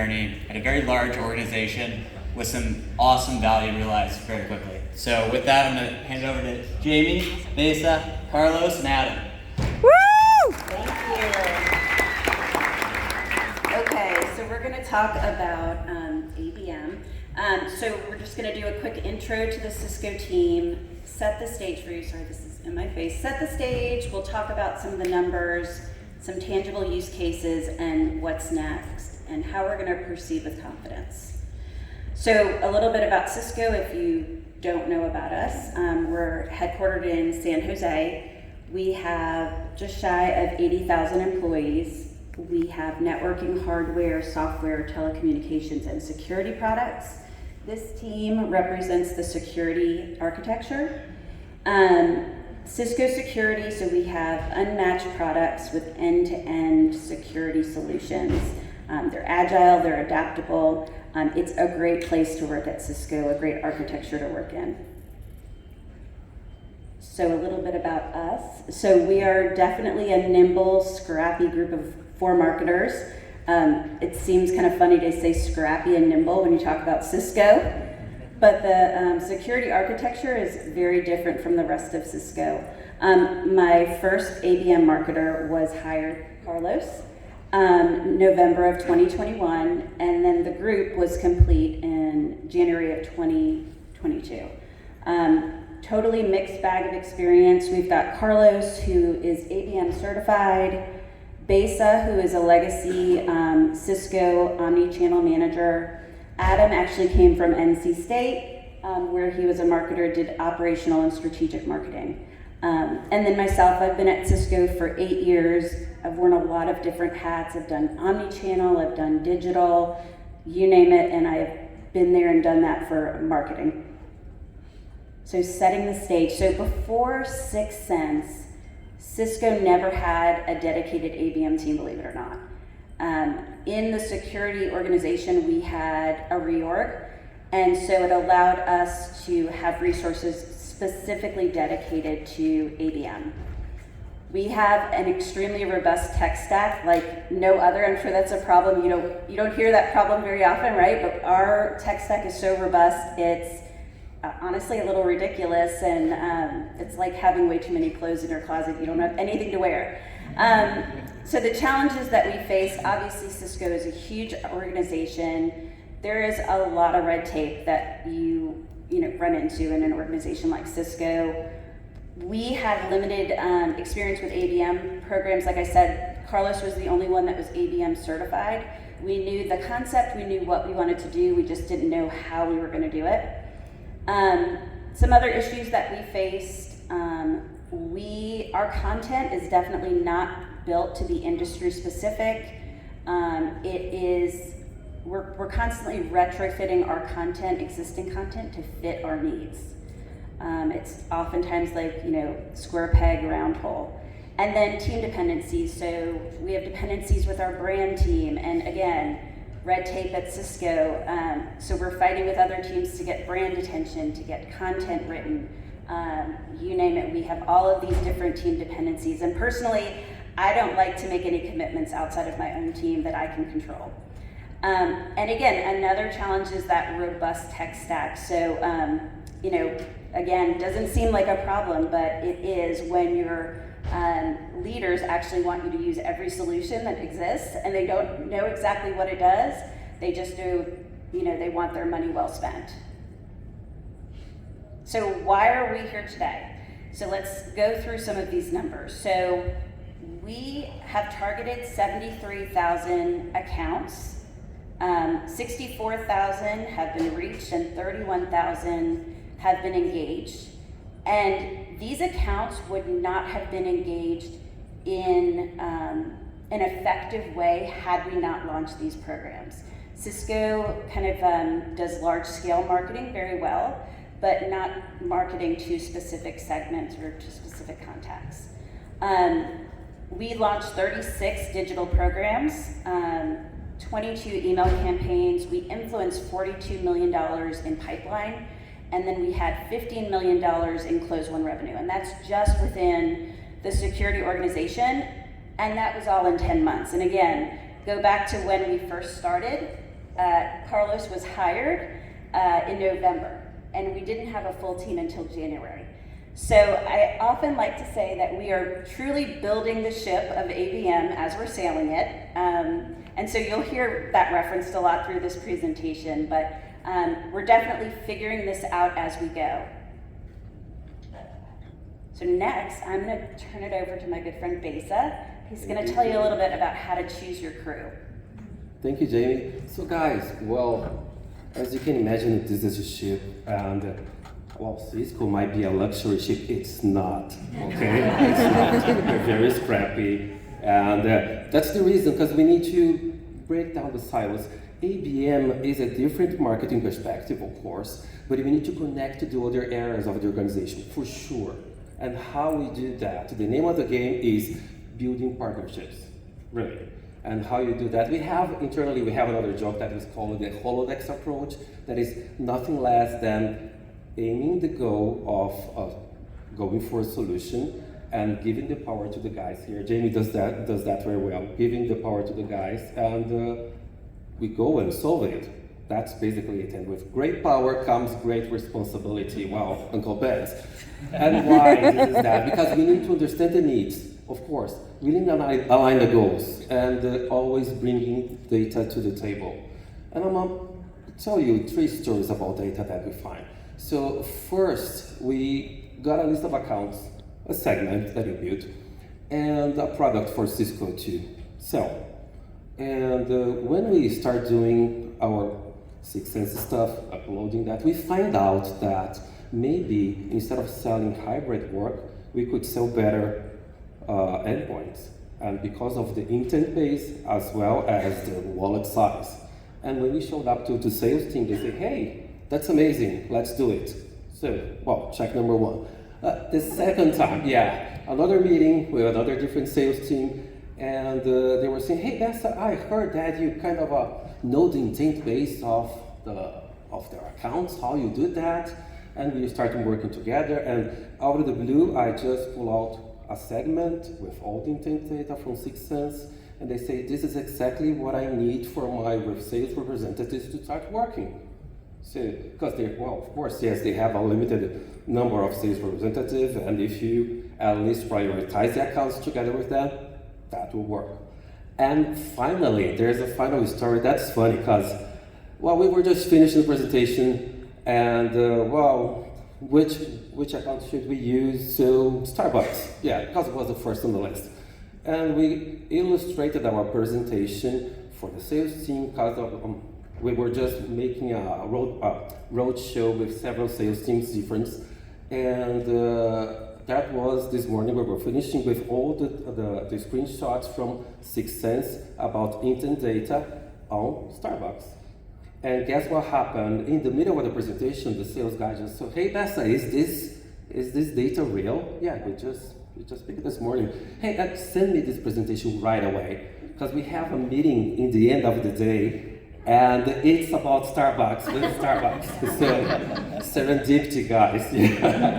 journey at a very large organization with some awesome value realized very quickly. So with that, I'm going to hand it over to Jamie, Mesa, Carlos, and Adam. Woo! Thank you. Okay, so we're going to talk about ABM. So we're just going to do a quick intro to the Cisco team, set the stage for you. Sorry, this is in my face. Set the stage. We'll talk about some of the numbers, some tangible use cases, and what's next, and how we're going to proceed with confidence. So a little bit about Cisco, if you don't know about us. We're headquartered in San Jose. We have just shy of 80,000 employees. We have networking, hardware, software, telecommunications, and security products. This team represents the security architecture. Cisco Security, so we have unmatched products with end-to-end security solutions. They're agile, they're adaptable. It's a great place to work at Cisco, a great architecture to work in. So a little bit about us. So we are definitely a nimble, scrappy group of 4 marketers. It seems kind of funny to say scrappy and nimble when you talk about Cisco, but the security architecture is very different from the rest of Cisco. My first ABM marketer was hired, Carlos, November of 2021, and then the group was complete in January of 2022. Totally mixed bag of experience. We've got Carlos, who is ABM certified, Besa, who is a legacy Cisco omni-channel manager. Adam actually came from NC State, where he was a marketer, did operational and strategic marketing. And then myself, I've been at Cisco for 8 years. I've worn a lot of different hats. I've done omni-channel, I've done digital, you name it, and I've been there and done that for marketing. So setting the stage. So before 6sense, Cisco never had a dedicated ABM team, believe it or not. In the security organization, we had a reorg, and so it allowed us to have resources specifically dedicated to ABM. We have an extremely robust tech stack like no other. I'm sure that's a problem. You don't hear that problem very often, right? But our tech stack is so robust, it's honestly a little ridiculous, and it's like having way too many clothes in your closet. You don't have anything to wear. So the challenges that we face, obviously Cisco is a huge organization. There is a lot of red tape that you run into in an organization like Cisco. We had limited experience with ABM programs. Like I said, Carlos was the only one that was ABM certified. We knew the concept, we knew what we wanted to do, we just didn't know how we were going to do it. Some other issues that we faced, our content is definitely not built to be industry specific. We're constantly retrofitting our content, existing content, to fit our needs. It's oftentimes like, square peg, round hole. And then team dependencies. So we have dependencies with our brand team, and again, red tape at Cisco. So we're fighting with other teams to get brand attention, to get content written, you name it. We have all of these different team dependencies. And personally, I don't like to make any commitments outside of my own team that I can control. And again, another challenge is that robust tech stack. So, again, doesn't seem like a problem, but it is when your leaders actually want you to use every solution that exists, and they don't know exactly what it does. They just do, they want their money well spent. So why are we here today? So let's go through some of these numbers. So we have targeted 73,000 accounts. 64,000 have been reached and 31,000 have been engaged. And these accounts would not have been engaged in an effective way had we not launched these programs. Cisco kind of does large scale marketing very well, but not marketing to specific segments or to specific contacts. We launched 36 digital programs, 22 email campaigns. We influenced $42 million in pipeline, and then we had $15 million in close won revenue, and that's just within the security organization, and that was all in 10 months. And again, go back to when we first started, Carlos was hired in November, and we didn't have a full team until January. So I often like to say that we are truly building the ship of ABM as we're sailing it. And so you'll hear that referenced a lot through this presentation, but we're definitely figuring this out as we go. So next, I'm going to turn it over to my good friend Besa. He's going to tell you a little bit about how to choose your crew. Thank you, Jamie. So guys, well, as you can imagine, this is a ship, and well, Cisco might be a luxury ship. It's not, okay? It's not. We're very scrappy, and that's the reason, because we need to break down the silos. ABM is a different marketing perspective, of course, but we need to connect to the other areas of the organization, for sure. And how we do that, the name of the game is building partnerships, really. And how you do that, internally we have another joke that is called the Holodeck approach, that is nothing less than aiming the goal of going for a solution and giving the power to the guys here. Jamie does that very well, giving the power to the guys, and we go and solve it. That's basically it. And with great power comes great responsibility. Wow, Uncle Ben's. And why is that? Because we need to understand the needs, of course. We need to align the goals and always bringing data to the table. And I'm going to tell you 3 stories about data that we find. So first, we got a list of accounts, a segment that we built, and a product for Cisco to sell. And when we start doing our 6 Sense stuff, uploading that, we find out that maybe instead of selling hybrid work, we could sell better endpoints. And because of the intent base as well as the wallet size. And when we showed up to the sales team, they say, hey, that's amazing, let's do it. So, well, check number 1. The second time, another meeting with another different sales team, and they were saying, hey, Besa, I heard that you kind of know the intent base of their accounts, how you do that, and we started working together, and out of the blue, I just pull out a segment with all the intent data from 6 Sense, and they say, this is exactly what I need for my sales representatives to start working. So, because of course, yes, they have a limited number of sales representatives, and if you at least prioritize the accounts together with them, that will work. And finally, there's a final story that's funny, because, well, we were just finishing the presentation, and, which account should we use? So, Starbucks, because it was the first on the list. And we illustrated our presentation for the sales team, because we were just making a road show with several sales teams different, and that was this morning. We were finishing with all the screenshots from 6 Sense about intent data on Starbucks. And guess what happened? In the middle of the presentation, the sales guy just said, hey Besa, is this data real? Yeah, we just picked it this morning. Hey, send me this presentation right away, because we have a meeting in the end of the day, and it's about Starbucks, with Starbucks. So, serendipity, guys.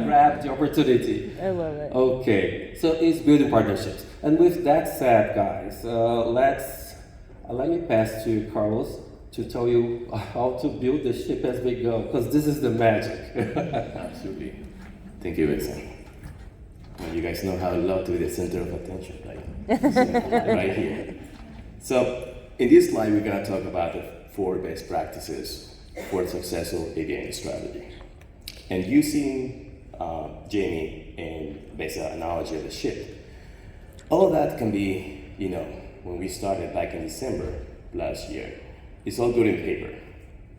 Grab the opportunity. I love it. Okay, so it's building partnerships. And with that said, guys, let me pass to Carlos to tell you how to build the ship as we go, because this is the magic. Absolutely. Thank you, Vincent. Well, you guys know how I love to be the center of attention, right? So, right here. So, in this slide, we're going to talk about the 4 best practices for a successful ABM strategy. And using Jamie and Besa analogy of the ship, all of that can be, when we started back in December last year, it's all good in paper,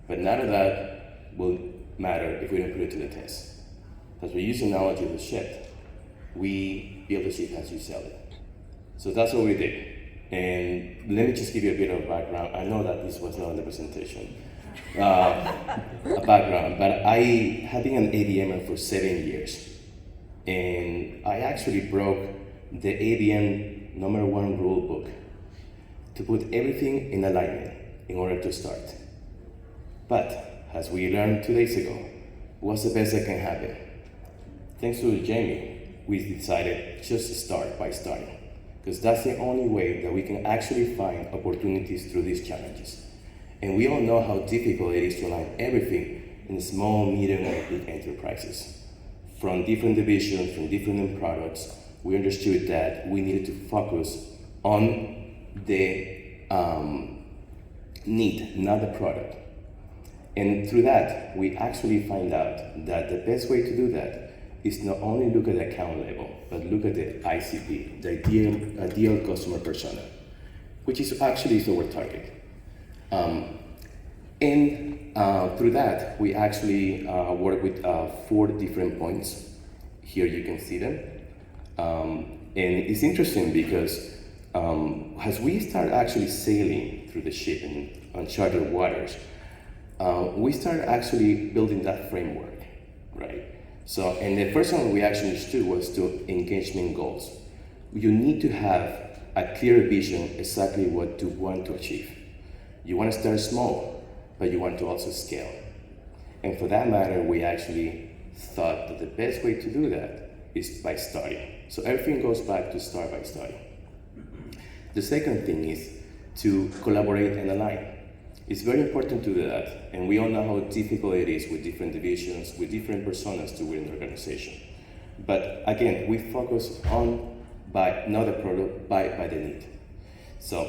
but none of that will matter if we don't put it to the test. Because we use the analogy of the ship, we build the ship as you sell it. So that's what we did. And let me just give you a bit of background. I know that this was not in the presentation, a background, but I have been an ABMer for 7 years. And I actually broke the ABM #1 rule book to put everything in alignment in order to start. But as we learned 2 days ago, what's the best that can happen? Thanks to Jamie, we decided just to start by starting, because that's the only way that we can actually find opportunities through these challenges. And we all know how difficult it is to align everything in small, medium, and big enterprises. From different divisions, from different products, we understood that we needed to focus on the need, not the product. And through that, we actually find out that the best way to do that is not only look at the account level, but look at the ICP, the ideal customer persona, which is actually our target. Through that, we actually work with 4 different points. Here you can see them. And it's interesting because as we start actually sailing through the ship in uncharted waters, we started actually building that framework, right? So, and the first one we actually understood was to engagement goals. You need to have a clear vision exactly what you want to achieve. You want to start small, but you want to also scale. And for that matter, we actually thought that the best way to do that is by starting. So everything goes back to start by starting. The second thing is to collaborate and align. It's very important to do that, and we all know how difficult it is with different divisions, with different personas to win an organization. But again, we focus on by not the product, by the need. So,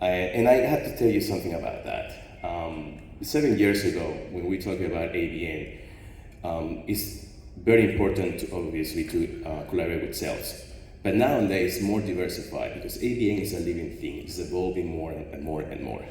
and I have to tell you something about that. 7 years ago, when we talked about ABM, it's very important, obviously, to collaborate with sales. But nowadays, it's more diversified because ABM is a living thing. It's evolving more and more and more.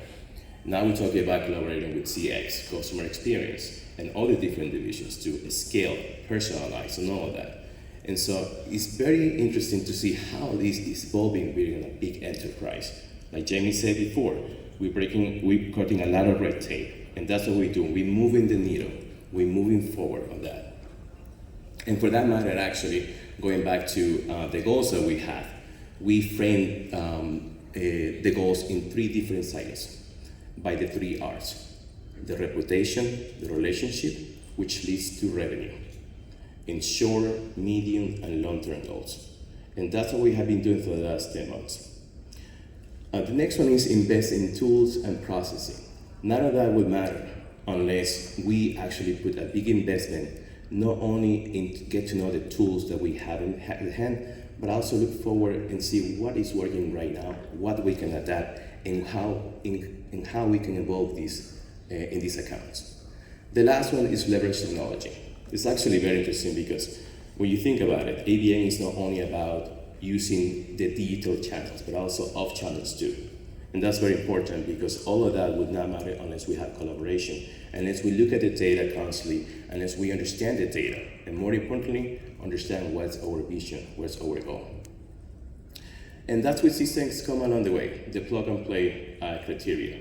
Now we're talking about collaborating with CX, customer experience, and all the different divisions to scale, personalize, and all of that. And so it's very interesting to see how this is evolving within a big enterprise. Like Jamie said before, we're cutting a lot of red tape, and that's what we're doing. We're moving the needle. We're moving forward on that. And for that matter, actually, going back to the goals that we have, we framed the goals in 3 different silos by the 3 R's: the reputation, the relationship, which leads to revenue, in short, medium, and long-term goals. And that's what we have been doing for the last 10 months. The next one is invest in tools and processing. None of that would matter unless we actually put a big investment, not only in get to know the tools that we have in hand, but also look forward and see what is working right now, what we can adapt, and how we can evolve these in these accounts. The last one is leverage technology. It's actually very interesting because when you think about it, ABM is not only about using the digital channels, but also off channels too. And that's very important because all of that would not matter unless we have collaboration, unless we look at the data constantly, unless we understand the data, and more importantly, understand what's our vision, what's our goal. And that's where Six Sense come along the way, the plug and play criteria.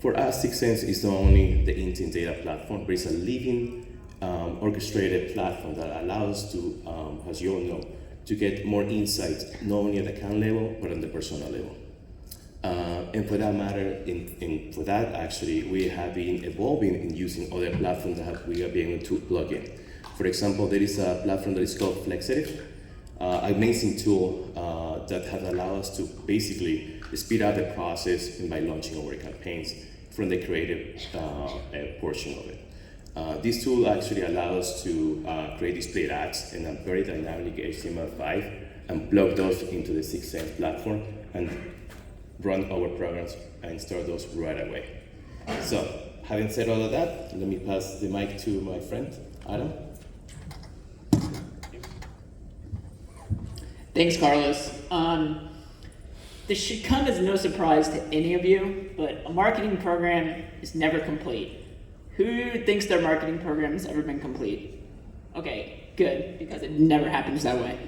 For us, Six Sense is not only the Intent data platform, but it's a living, orchestrated platform that allows us to, as you all know, to get more insights, not only at the account level, but on the personal level. And for that matter, for that actually, we have been evolving in using other platforms that we have been able to plug in. For example, there is a platform that is called Flexative, an amazing tool that has allowed us to basically speed up the process and by launching our campaigns from the creative portion of it. This tool actually allows us to create displayed ads in a very dynamic HTML5 and plug those into the Six Sense platform and run our programs and start those right away. So, having said all of that, let me pass the mic to my friend, Adam. Thanks, Carlos. This should come as no surprise to any of you, but a marketing program is never complete. Who thinks their marketing program has ever been complete? Okay, good, because it never happens that way.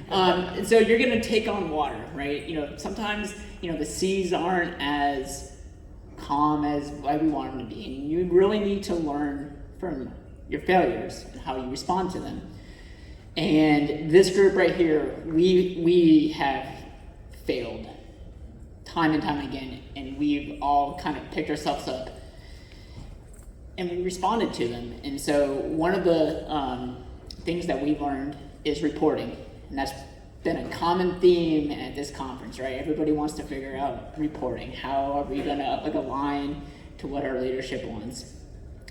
And so you're gonna take on water, right? Sometimes, the seas aren't as calm as we want them to be, and you really need to learn from your failures and how you respond to them. And this group right here, we have failed time and time again, and we've all kind of picked ourselves up and we responded to them. And so one of the things that we've learned is reporting, and that's been a common theme at this conference, right? Everybody wants to figure out reporting. How are we gonna align to what our leadership wants.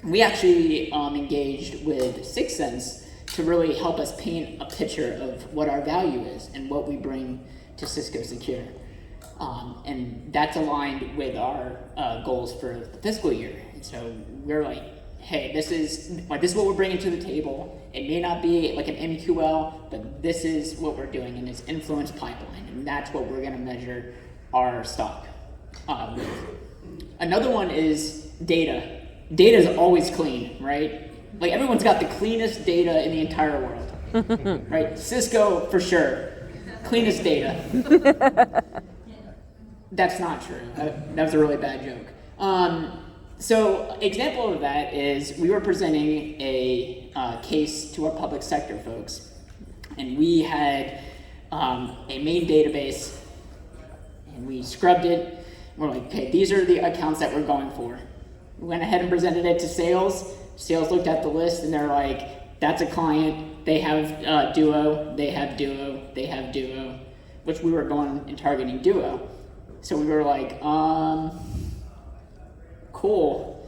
We actually engaged with 6th Sense to really help us paint a picture of what our value is and what we bring to Cisco Secure. And that's aligned with our goals for the fiscal year. And so we're like, hey, this is what we're bringing to the table. It may not be like an MQL, but this is what we're doing, and it's influence pipeline, and that's what we're going to measure our stock with. Another one is data. Data is always clean, right? Like everyone's got the cleanest data in the entire world, right? Cisco for sure, cleanest data. That's not true. That was a really bad joke. So example of that is we were presenting a case to our public sector folks, and we had a main database, and we scrubbed it. We're like, okay, these are the accounts that we're going for. We went ahead and presented it to sales. Sales looked at the list, and they're like, that's a client. They have Duo. They have Duo. They have Duo, which we were going and targeting Duo. So we were like, cool.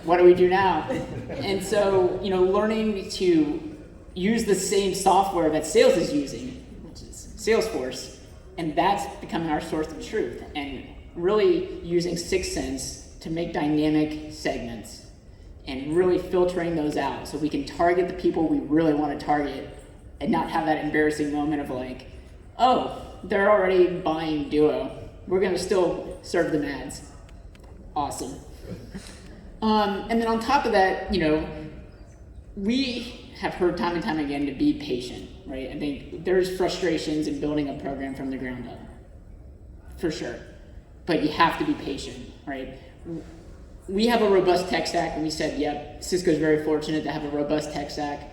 What do we do now? And so, learning to use the same software that sales is using, which is Salesforce, and that's becoming our source of truth. And really using 6th Sense to make dynamic segments and really filtering those out so we can target the people we really want to target and not have that embarrassing moment of like, oh, they're already buying Duo. We're going to still serve them ads. Awesome. And then on top of that, we have heard time and time again to be patient, right? I think there's frustrations in building a program from the ground up, for sure. But you have to be patient, right? We have a robust tech stack, and we said, yep, Cisco's very fortunate to have a robust tech stack.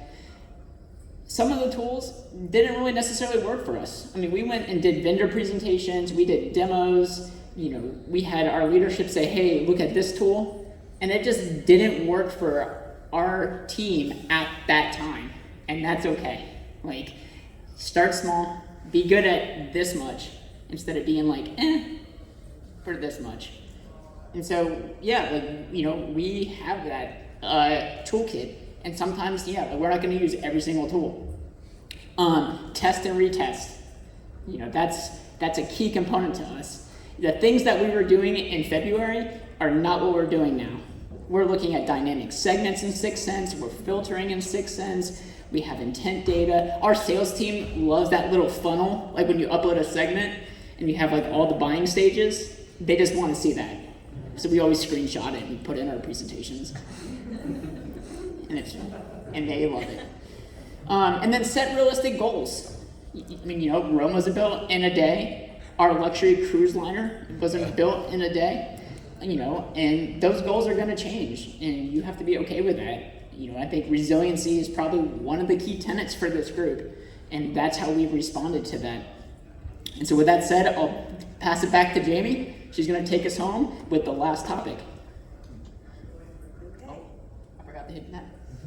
Some of the tools didn't really necessarily work for us. I mean, we went and did vendor presentations, we did demos, we had our leadership say, hey, look at this tool, and it just didn't work for our team at that time, and that's okay. Like, start small, be good at this much, instead of being like, for this much. And so, we have that toolkit, and sometimes, we're not going to use every single tool. Test and retest. That's a key component to us. The things that we were doing in February are not what we're doing now. We're looking at dynamic segments in 6th Sense. We're filtering in 6th Sense. We have intent data. Our sales team loves that little funnel, like when you upload a segment and you have like all the buying stages. They just want to see that. So we always screenshot it and put it in our presentations. And they love it. And then set realistic goals. I mean, Rome wasn't built in a day. Our luxury cruise liner wasn't built in a day. And those goals are going to change, and you have to be okay with that. I think resiliency is probably one of the key tenets for this group, and that's how we've responded to that. And so with that said, I'll pass it back to Jamie. She's going to take us home with the last topic. Okay. Oh, I forgot to hit that.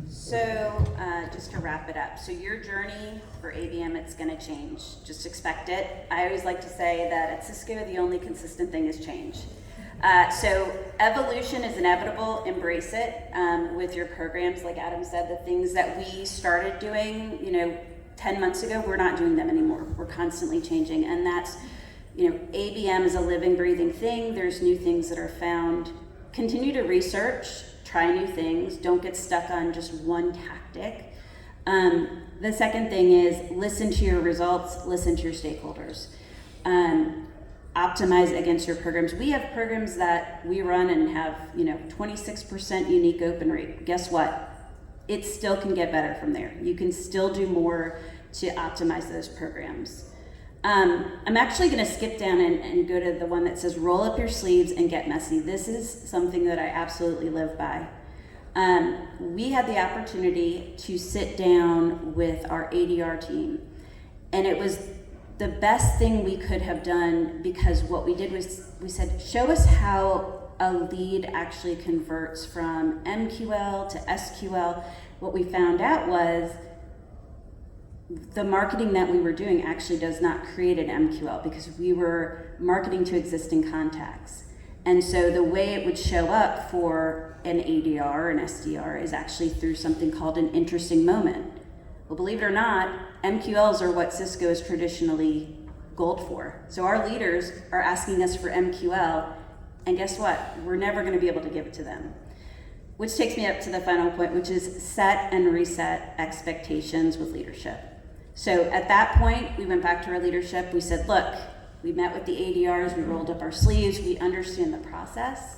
So just to wrap it up, so your journey for ABM, it's going to change. Just expect it. I always like to say that at Cisco, the only consistent thing is change. So evolution is inevitable. Embrace it with your programs. Like Adam said, the things that we started doing, 10 months ago, we're not doing them anymore. We're constantly changing, and that's, ABM is a living, breathing thing. There's new things that are found. Continue to research. Try new things. Don't get stuck on just one tactic. The second thing is listen to your results, listen to your stakeholders. Optimize against your programs. We have programs that we run and have, 26% unique open rate. Guess what? It still can get better from there. You can still do more to optimize those programs. I'm actually going to skip down and go to the one that says roll up your sleeves and get messy. This is something that I absolutely live by. We had the opportunity to sit down with our ADR team, and it was the best thing we could have done, because what we did was we said, show us how a lead actually converts from MQL to SQL. What we found out was the marketing that we were doing actually does not create an MQL, because we were marketing to existing contacts. And so the way it would show up for an ADR or an SDR is actually through something called an interesting moment. Well, believe it or not, MQLs are what Cisco is traditionally gold for. So our leaders are asking us for MQL, and guess what? We're never going to be able to give it to them. Which takes me up to the final point, which is set and reset expectations with leadership. So at that point, we went back to our leadership. We said, look, we met with the ADRs, we rolled up our sleeves, we understand the process.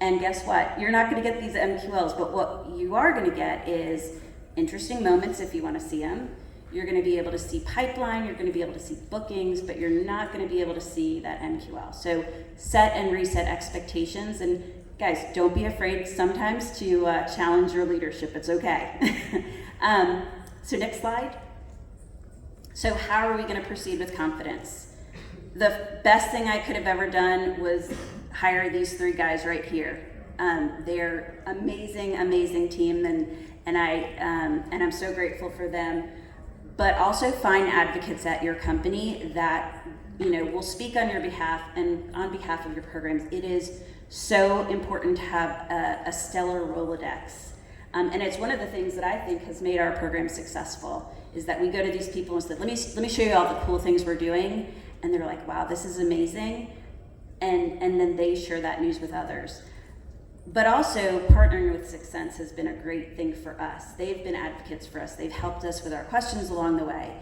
And guess what? You're not going to get these MQLs, but what you are going to get is interesting moments if you want to see them. You're going to be able to see pipeline, you're going to be able to see bookings, but you're not going to be able to see that MQL. So set and reset expectations. And guys, don't be afraid sometimes to challenge your leadership. It's okay. So next slide. So how are we going to proceed with confidence? The best thing I could have ever done was hire these three guys right here. They're amazing, amazing team, and I'm so grateful for them. But also find advocates at your company that will speak on your behalf and on behalf of your programs. It is so important to have a stellar Rolodex. And it's one of the things that I think has made our program successful, is that we go to these people and say, let me show you all the cool things we're doing. And they're like, wow, this is amazing. And then they share that news with others. But also partnering with Sixth Sense has been a great thing for us. They've been advocates for us. They've helped us with our questions along the way.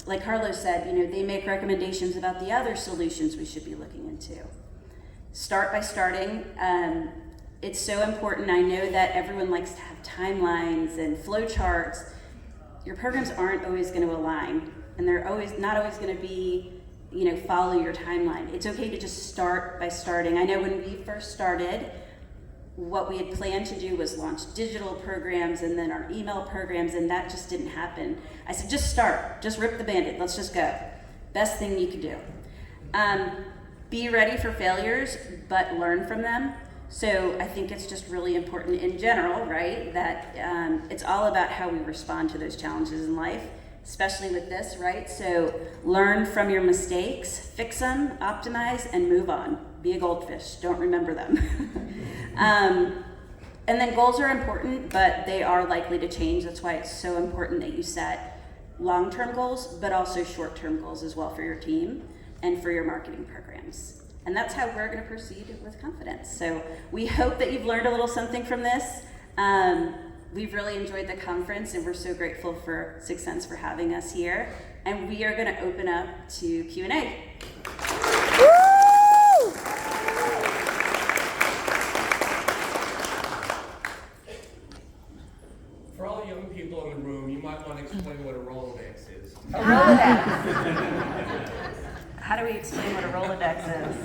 Like Carlos said, they make recommendations about the other solutions we should be looking into. Start by starting. It's so important. I know that everyone likes to have timelines and flow charts. Your programs aren't always going to align, and they're not always going to be, follow your timeline. It's okay to just start by starting. I know when we first started, what we had planned to do was launch digital programs and then our email programs, and that just didn't happen. I said, just start, just rip the Band-Aid, let's just go. Best thing you can do. Be ready for failures, but learn from them. So I think it's just really important in general, right, that it's all about how we respond to those challenges in life, especially with this, right? So learn from your mistakes, fix them, optimize, and move on. Be a goldfish, don't remember them. And then goals are important, but they are likely to change. That's why it's so important that you set long-term goals, but also short-term goals as well for your team and for your marketing programs. And that's how we're going to proceed with confidence. So we hope that you've learned a little something from this. We've really enjoyed the conference, and we're so grateful for Sixth Sense for having us here. And we are going to open up to Q&A. For all the young people in the room, you might want to explain what a Rolodex is. A Rolodex. How do we explain what a Rolodex is?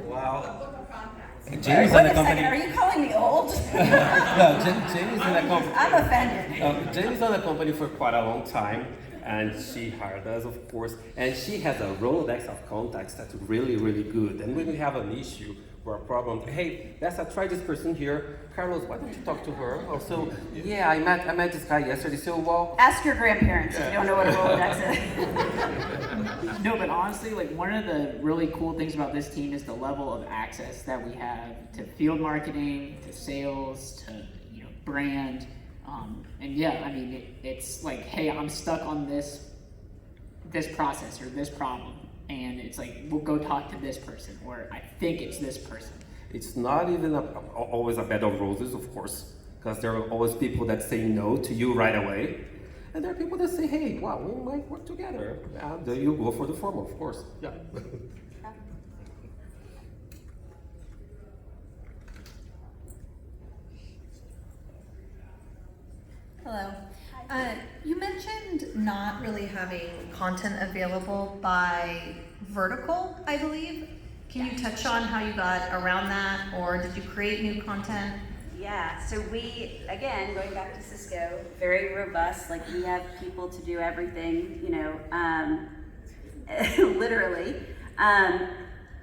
Wow. Jamie's Wait in a the company. second, are you calling me old? No, Jamie's in the company. I'm offended. Jamie's on the company for quite a long time, and she hired us, of course. And she has a Rolodex of contacts that's really, really good. And when we have an issue or a problem, hey, let's try this person here. Carlos, why don't you talk to her? Also, yeah, I met this guy yesterday. So, well, Ask your grandparents if you don't know what a Rolodex is. No, but honestly, like one of the really cool things about this team is the level of access that we have to field marketing, to sales, to brand, and yeah, I mean it's like, hey, I'm stuck on this process or this problem, and it's like, we'll go talk to this person, or I think it's this person. it's not even always a bed of roses, of course, because there are always people that say no to you right away. And there are people that say, hey, wow, we might work together. And you go for the former, of course. Yeah. Hello. You mentioned not really having content available by vertical, I believe. Can you touch on how you got around that, or did you create new content? Yeah, so we, again, going back to Cisco, very robust, like we have people to do everything, literally.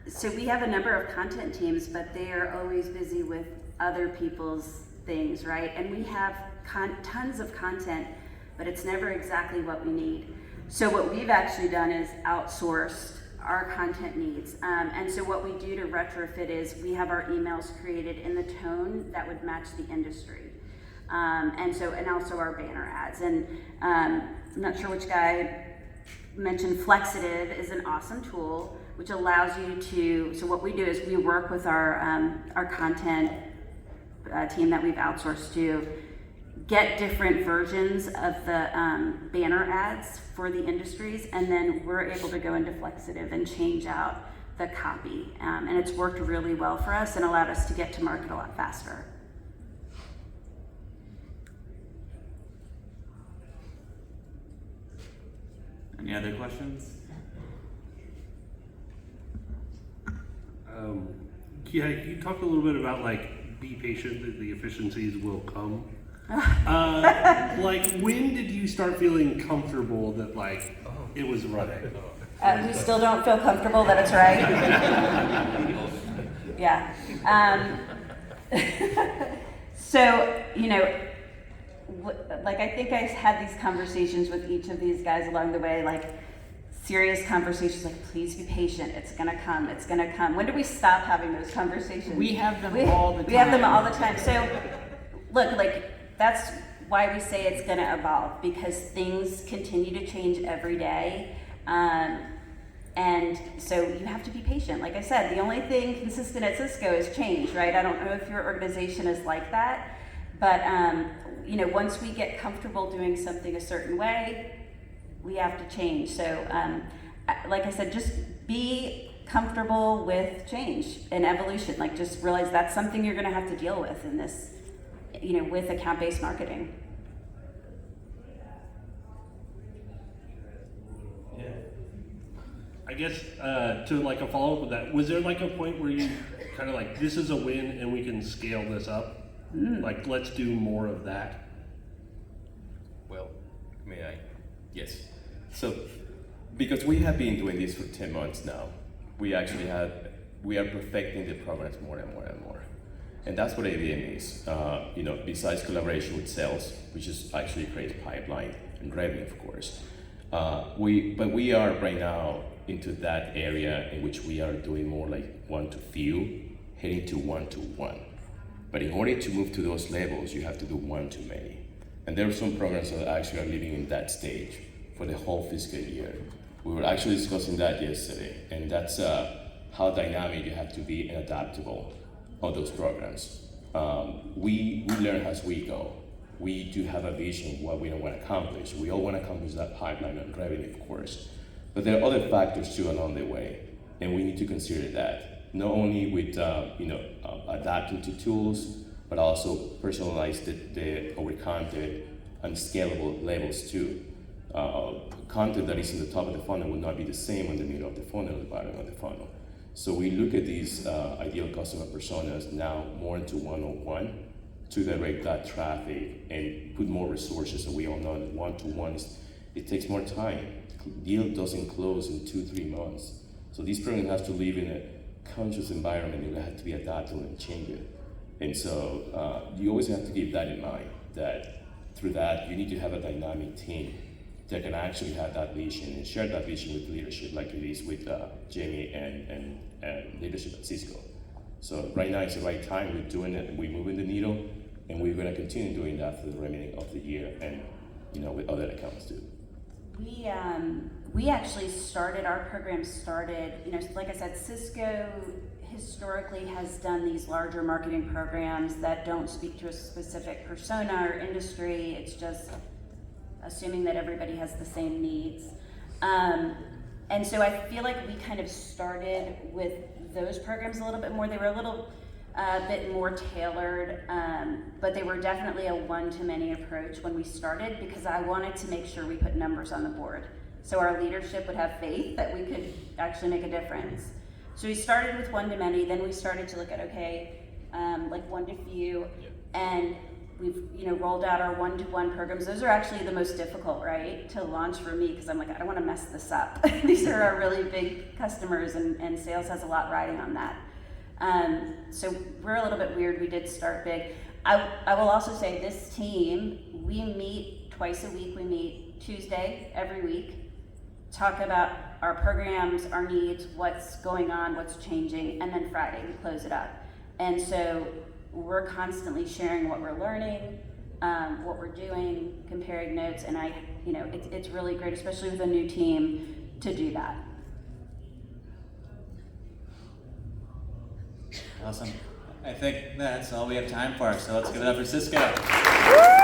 So we have a number of content teams, but they are always busy with other people's things, right? And we have tons of content, but it's never exactly what we need. So what we've actually done is outsourced our content needs. And so what we do to retrofit is we have our emails created in the tone that would match the industry. And also our banner ads. And I'm not sure which guy mentioned Flexitive is an awesome tool which allows you to, so what we do is we work with our content team that we've outsourced to get different versions of the banner ads for the industries, and then we're able to go into Flexitive and change out the copy. And it's worked really well for us and allowed us to get to market a lot faster. Any other questions? Yeah, you talked a little bit about like be patient, that the efficiencies will come. Like when did you start feeling comfortable that like it was running? We still don't feel comfortable that it's right. Yeah. So, you know, like I think I had these conversations with each of these guys along the way, like serious conversations, like please be patient, it's gonna come, it's gonna come. When do we stop having those conversations? We have them all the time. We have them all the time. So, look, like that's why we say it's gonna evolve, because things continue to change every day. And so you have to be patient. Like I said, the only thing consistent at Cisco is change, right? I don't know if your organization is like that, but you know, once we get comfortable doing something a certain way, we have to change. So, like I said, just be comfortable with change and evolution. Like just realize that's something you're gonna have to deal with in this, you know, with account-based marketing. I guess to like a follow-up with that, was there like a point where you kind of like, this is a win and we can scale this up? Like, let's do more of that? Well, may I? Yes. So, because we have been doing this for 10 months now, we are perfecting the programs more and more and more. And that's what ABM is. You know, besides collaboration with sales, which is actually creates pipeline and revenue, of course. But we are right now into that area in which we are doing more like one to few, heading to one to one. But in order to move to those levels, you have to do one to many. And there are some programs that actually are living in that stage for the whole fiscal year. We were actually discussing that yesterday, and that's how dynamic you have to be and adaptable of those programs. We learn as we go. We do have a vision of what we want to accomplish. We all want to accomplish that pipeline and revenue, of course. But there are other factors too along the way, and we need to consider that. Not only with adapting to tools, but also personalize our content and scalable levels too. Content that is in the top of the funnel will not be the same in the middle of the funnel or the bottom of the funnel. So we look at these ideal customer personas now more into one-on-one to direct that traffic and put more resources. So we all know that one-to-one it takes more time. Deal doesn't close in 2-3 months. So this program has to live in a conscious environment. You have to be adaptable and change it. And so you always have to keep that in mind, that through that you need to have a dynamic team that can actually have that vision and share that vision with leadership, like it is with Jamie and leadership at Cisco. So right now it's the right time. We're doing it. We're moving the needle, and we're going to continue doing that for the remaining of the year, and with other accounts too. We actually started, our program started, like I said, Cisco historically has done these larger marketing programs that don't speak to a specific persona or industry. It's just assuming that everybody has the same needs. And so I feel like we kind of started with those programs a little bit more. They were a little bit more tailored, but they were definitely a one-to-many approach when we started, because I wanted to make sure we put numbers on the board so our leadership would have faith that we could actually make a difference. So we started with one-to-many, then we started to look at, like one-to-few, and we've rolled out our one-to-one programs. Those are actually the most difficult, right, to launch for me, because I'm like, I don't want to mess this up. These are our really big customers, and sales has a lot riding on that. So we're a little bit weird. We did start big. I will also say this team, we meet twice a week. We meet Tuesday every week, talk about our programs, our needs, what's going on, what's changing, and then Friday we close it up. And so we're constantly sharing what we're learning, what we're doing, comparing notes, and it's really great, especially with a new team, to do that. Awesome. I think that's all we have time for, so let's give it up for Cisco.